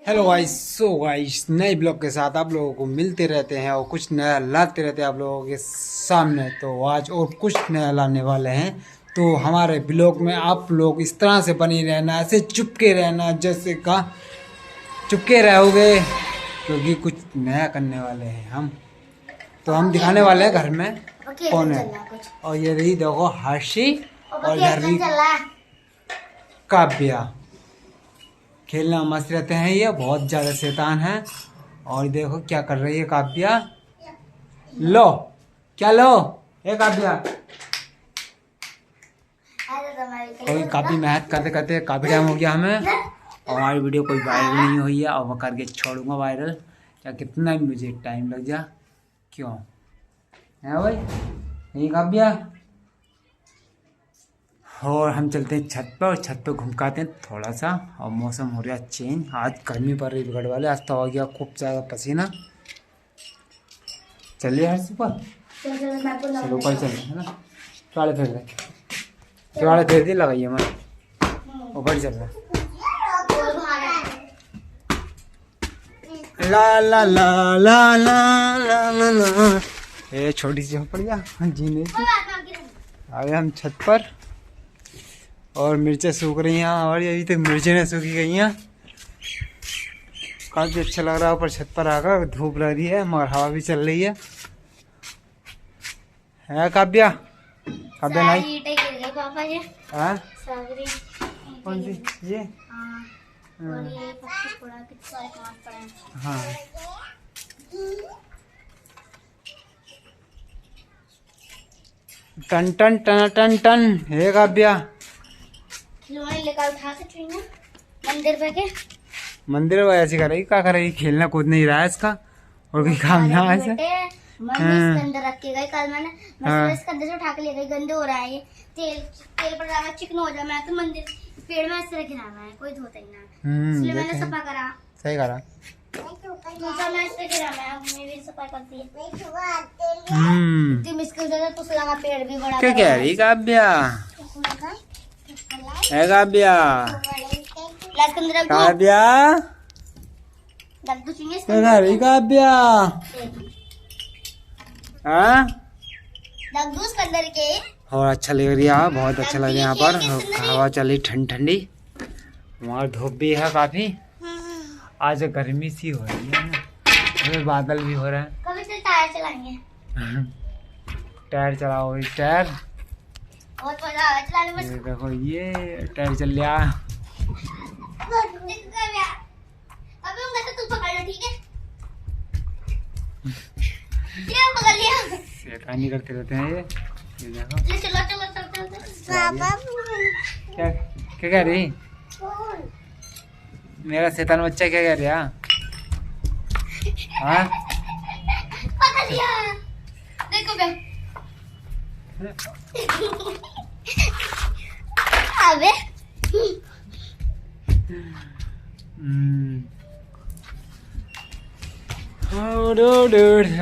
Hello guys, so guys नए blog के साथ आप लोगों को मिलते रहते हैं और कुछ नया लाते रहते हैं आप लोगों के सामने। तो आज और कुछ नया लाने वाले हैं। तो हमारे ब्लॉग में आप लोग इस तरह से बने रहना, ऐसे चुपके रहना, जैसे का चुपके रहोगे क्योंकि कुछ नया करने वाले हैं हम। तो हम दिखाने वाले हैं घर में कौन है। और ये रही देखो हर्षी और इधर रही काव्या। खेलना मस्त रहते हैं, ये बहुत ज़्यादा शैतान है। और देखो क्या कर रही है काव्या। लो क्या लो ये काव्या। कोई काफ़ी मेहनत करते करते काफ़ी टाइम हो गया हमें, और हमारी वीडियो कोई वायरल नहीं हुई है। और मैं करके छोड़ूंगा वायरल, या कितना भी मुझे टाइम लग जा। क्यों है भाई नहीं काव्या। और हम चलते हैं छत पर, और छत पर घुमकाते हैं थोड़ा सा। और मौसम हो रहा चेंज, आज गर्मी पड़ रही बिगड़ वाले। आज तो हो गया खूब ज़्यादा पसीना। चलिए हर सुपर चलो ऊपर चले है ना। चौड़े फेर दे, चौड़े फेर दे लगाइए मैं ऊपर चल रहा। ला ला ला ला ला ला ला। ये छोटी सी झोपड़िया जीने की। आ गए हम छत पर, और मिर्चें सूख रही हैं। और अभी तक मिर्चें नहीं सूखी गई हैं। काफ़ी अच्छा लग रहा है ऊपर छत पर आकर। धूप लग रही है मगर हवा भी चल रही है काव्या। काव्या नहीं हाँ कौन सी ये हाँ टन टन टन टन टन। हे काव्या मंदिर पे के मंदिर में ऐसे करेगी, क्या करेगी, खेलना कूद नहीं रहा है इसका और कोई काम ना ऐसे। इसके अंदर रख के गई कल मैंने इसके अंदर से उठा के ले गई। गंदे हो रहा है ये, तेल पर डाला चिकन हो जाए। मैं तो मंदिर पेड़ में ऐसे रखना है, कोई धोता ही ना, इसलिए मैंने सफा करा। सही करा। मैं ऐसे गिरा, मैं भी सफाई करती है। मुश्किल से तो लगा पेड़ भी बड़ा। क्या कह रही काव्या है काव्या। काव्या क्या कह रही काव्या। हाँ अंदर के और अच्छा लग रही है, बहुत अच्छा लग रहा है यहाँ पर। हवा चल रही ठंडी ठंडी, वहाँ धूप भी है काफी। आज गर्मी सी हो रही है ना, बादल भी हो रहा है। कभी तो टायर चलाएंगे। टायर चलाओ टायर। बहुत मजा आया चलाने में। ये देखो ये टायर चल रहा। अबे तू पकड़ लो ठीक है। ये पकड़ लिया। शैतानी करते रहते हैं ये देखो। ले चलो चलो चलो क्या क्या कह रही मेरा शैतान बच्चा, क्या कह रहा। हाँ पकड़ लिया देखो बे। अबे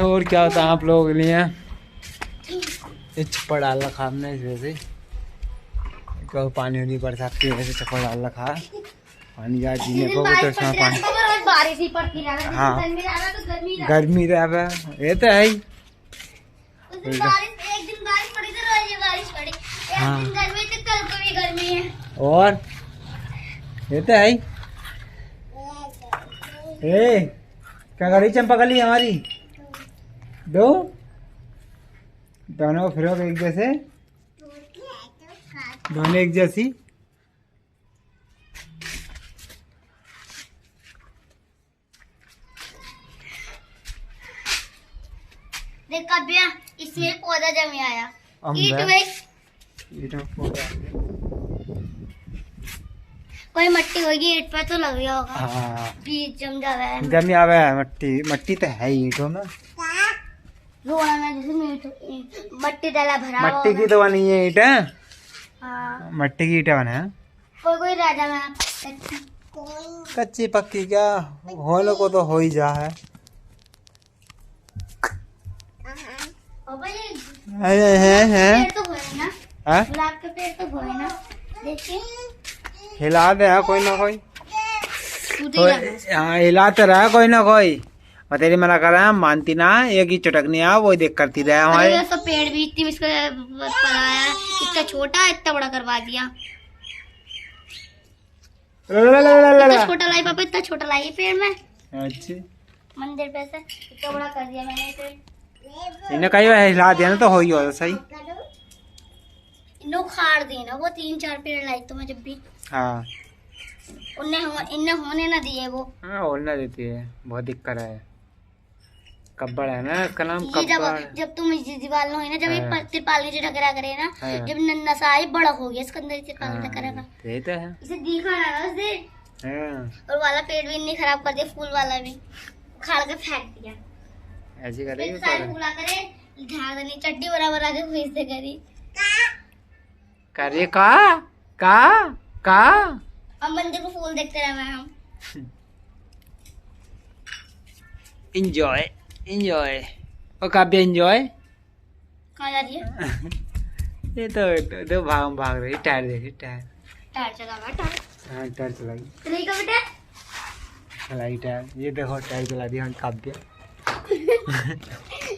और क्या होता है आप लोगों के लिए। ये छप्पर डाल रखा हमने इस वजह से, क्योंकि पानी नहीं बरसात की वजह से छप्पर डाल रखा है। पानी यार जीने को तो इसमें पानी बारिश ही पड़ती है। हाँ गर्मी रहा ये तो है ही। एक दिन बारिश पड़ी तो रोज ये बारिश पड़ी। एक दिन गर्मी तो कल को भी गर्मी है। और ये तो है ही। क्या करी चंपा कली हमारी दो दोनों फिर एक जैसे, दोनों एक जैसी। देख काव्या इसमें पौधा जम आया। ईट में कोई मट्टी होगी, ईट पे तो लग गया होगा। हाँ बीज जम जावे है। जम जावे है मट्टी। मट्टी तो है ही ईटों में। रोड़ा में जैसे मट्टी डाला भरा। मट्टी की तो बनी है ईट है। हाँ मट्टी की ईटें बने हैं। कोई कोई राजा में कच्ची पक्की क्या होने को तो हो ही जा है। पेड़ तो बोए ना, गुलाब के पेड़ तो बोए ना। देखिए हिला दे कोई ना कोई। हाँ हिलाते रहा कोई ना कोई, और तेरी मना कर रहा है मानती ना, एक ही चटकनी आ वो देख करती रहे हमारे। तो पेड़ भी इतनी इसका पलाया, इतना छोटा इतना बड़ा करवा दिया। इतना छोटा लाई पापा, इतना छोटा लाई पेड़ में। अच्छा मंदिर पे से इतना बड़ा कर दिया मैंने पेड़। इन्हें कई बार हिला दिया ना तो हो ही होता सही। इन्हें उखाड़ दी ना वो 3-4 पेड़ लाई तो मैं जब भी। हाँ इन्हें होने ना दिए वो। हाँ होना देती है, बहुत दिक्कत है। कब्बड़ है ना इसका नाम, ये कब्बड़। जब तुम इस दीवार में हो ना, जब ये हाँ। तिरपाल नीचे ढकरा करे ना, हाँ। जब नन्ना सा आई बड़ा हो गया इसके अंदर तिरपाल ढकरा। यही तो है। इसे दिखा ना उसे। हाँ। और वाला पेड़ भी नहीं खराब कर दिया, फूल वाला भी खाड़ के फेंक दिया। ऐसी करेगी सारे फूला करे ध्यान नहीं, चट्टी बराबर आके खुश से करी करे का अब मंदिर को फूल देखते रहे हम। एंजॉय और काव्य एंजॉय। कहाँ जा रही है? ये तो भाग रही, टायर देखी टायर। टायर चला हुआ टायर। हाँ टायर चलाई, चलेगी का बेटा? चलाई टायर। ये देखो टायर चला दी हम काव्य।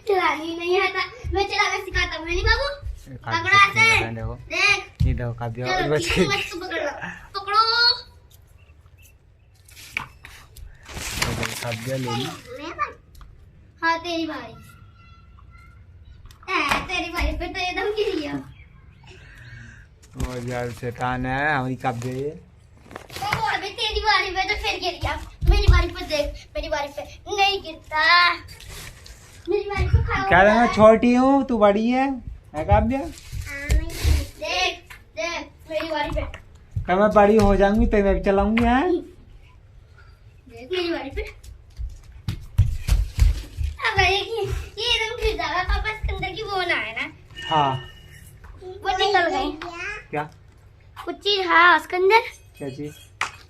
चलानी नहीं आता, मैं चलाना सिखाता हूँ नहीं बाबू। पकड़ा से देखो, देख ये देखो काव्य चलो, और बच्चे मत पकड़ो। काव्य ले ली। हाँ तेरी बारी। तेरी बारी पे तो एकदम गिर गया। वो यार शैतान है हमारी काव्य। ये तो अभी तेरी बारी पे तो फिर गिर गया। मेरी बारी पे देख, मेरी बारी पे नहीं गिरता। मेरी बारी पे खड़ा क्या मैं छोटी हूँ तू बड़ी है काव्य? देख देख मेरी बारी पे। क्या मैं बड़ी हो जाऊंगी तो मैं भी चलाऊंगी? है देख मेरी बारी पे। अब ये एकदम गिर जाएगा पापा, इसके अंदर की वो ना है ना। हाँ वो निकल गई। क्या कुछ चीज है उसके अंदर, क्या चीज?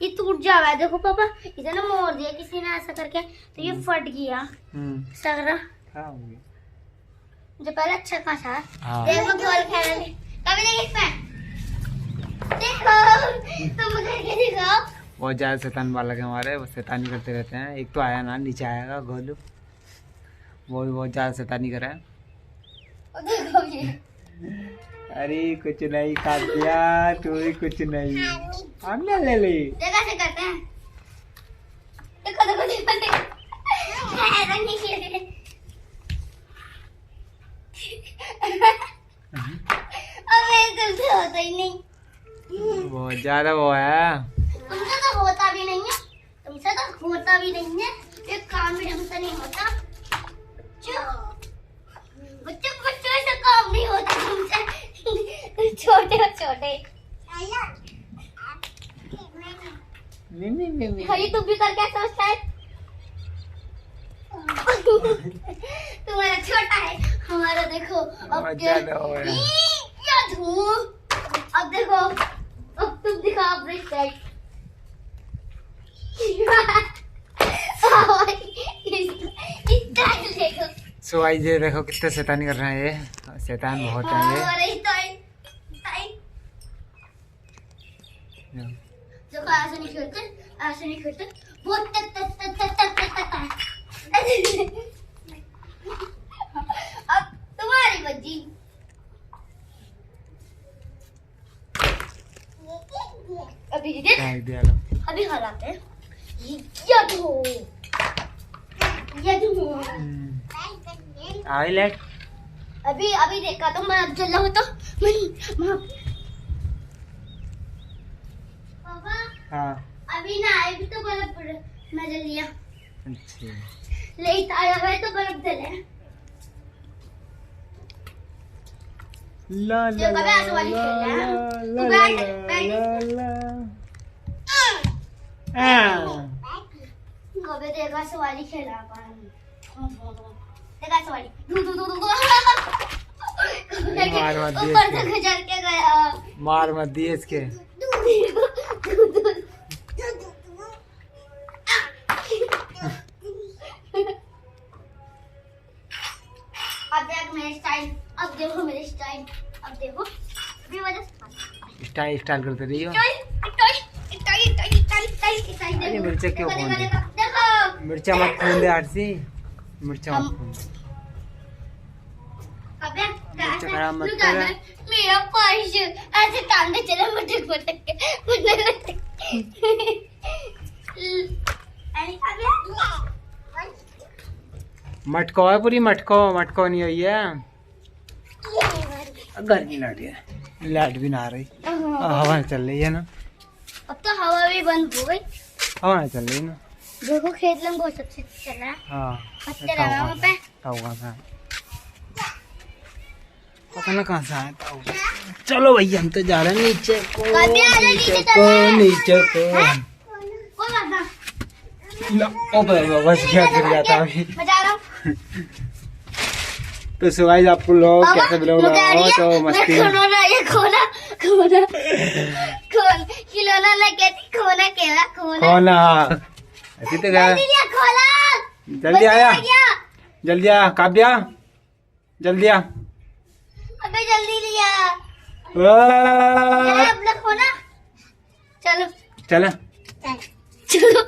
ये टूट जावा है। देखो पापा इसे ना मोड़ दिया किसी ने ऐसा करके, तो ये फट गया सगरा। हाँ हो गया। जो पहले अच्छा खासा है। हाँ। देखो गोल खेल रहे कभी नहीं इसमें। देखो तुम करके दिखाओ। बहुत ज्यादा शैतान बालक है हमारे, वो शैतानी करते रहते हैं। एक तो आया ना नीचे आएगा गोलू, वो भी बहुत ज्यादा शैतानी कर रहा है। और देखो ये अरे कुछ नहीं काव्या, तू भी कुछ नहीं, हमने ले ली। देखा से करते हैं। देखो देखो देखो देखो ऐसा नहीं किया। अबे तुमसे होता ही नहीं। बहुत ज्यादा वो है। तुमसे तो होता भी नहीं है, तुमसे तो होता भी नहीं है। एक काम भी ढंग से नहीं होता। बच्चों से काम नहीं होता तुमसे। छोटे हो छोटे। नहीं खाली तुम भी करके सोचता है। तुम्हारा छोटा है, हमारा देखो अब ज्यादा हो है। अब देखो, अब तुम दिखाओ अपने स्टाइल। देखो सो आई ये देखो कितना शैतानी कर रहे हैं ये, शैतान बहुत है ये। देखो ऐसे नहीं खेलते, ऐसे नहीं खेलते। बहुत तक तक तक तक तक तक तक तक। अब तुम्हारी बच्ची। अभी अभी हलाते हैं। आईलेट अभी अभी देखा तो मैं जल रहा होता। पापा हाँ अभी ना आए भी तो बर्फ मैं जल लिया। अच्छा लेट आया है तो बर्फ जले। ला ला कभी आंसू वाली खेल रहा है। तू कभी देखा सवाली खेला देखा सवाली मार मत दिए ऊपर से गुजर के गया। मार मत दिए इसके। अब देख मेरे स्टाइल, अब देखो मेरे स्टाइल, अब देखो अभी वजह स्टाइल स्टाइल करते रहियो। Style style style style style style अरे मिर्चा क्यों देखो, खोल देखो, दी? देखो, देखो। मिर्चा मत खोल दे आरसी, मिर्चा मत खोल। अबे मिर्चा खराब मत तू कर। मेरा पर्स ऐसे टांगे चला मटक मटक के मटको है पूरी, मटको मटको नहीं हुई है। गर्मी लग रही है, लाइट भी ना आ रही, हवा चल रही है ना। अब तो हवा भी बंद हो गई। हवा चल रही है ना। देखो खेत में बहुत अच्छे से चल रहा है। हाँ पत्ते लगा वहाँ पे। ताऊ कहाँ से आए? पता ना कहाँ से आए ताऊ। चलो भैया हम तो जा रहे हैं नीचे को, कभी आ जाओ, नीचे नीचे को, चलना है। नीचे को। वो बाबा ओ बस क्या गिर जाता अभी। मैं जा रहा हूँ। तो सो गाइस आपको लोग बाबा, कैसे ब्लॉग मुझे आ रही लगा है। तो मस्ती मैं खोना ये खोना खोना खोन खिलौना ना कहती खोना केला खोना खोना ऐसी तो गया। जल्दी दिया खोला जल्दी आया, बंद कर गया। जल्दी आ काव्या, जल्दी आ। अबे जल्दी दिया वाह! अब खोना चलो चल चलो